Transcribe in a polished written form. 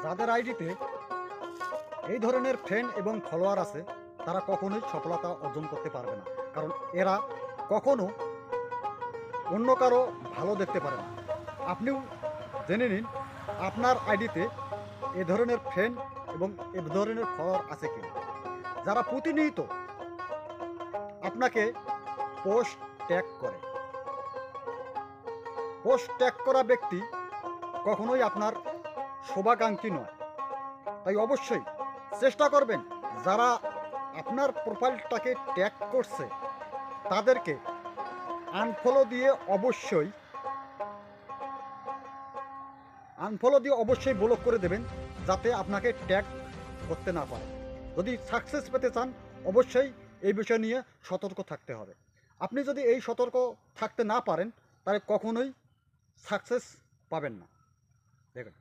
যাদের আইডিতে এই ধরনের ফ্রেন্ড এবং ফলোয়ার আছে তারা কখনোই সফলতা অর্জন করতে পারবে না, কারণ এরা কখনো অন্য কারো ভালো দেখতে পারে না। আপনিও জেনে নিন আপনার আইডিতে এ ধরনের ফ্রেন্ড এবং এ ধরনের ফলোয়ার আছে কিনা, যারা প্রতিনিয়ত আপনাকে পোস্ট ট্যাগ করে। পোস্ট ট্যাগ করা ব্যক্তি কখনোই আপনার শুভাকাঙ্ক্ষী নয়। তাই অবশ্যই চেষ্টা করবেন যারা আপনার প্রোফাইলটাকে ট্যাগ করছে তাদেরকে আনফলো দিয়ে অবশ্যই ব্লক করে দেবেন, যাতে আপনাকে ট্যাগ করতে না পারে। যদি সাকসেস পেতে চান অবশ্যই এই বিষয় নিয়ে সতর্ক থাকতে হবে। আপনি যদি এই সতর্ক থাকতে না পারেন তাহলে কখনোই সাকসেস পাবেন না। দেখুন।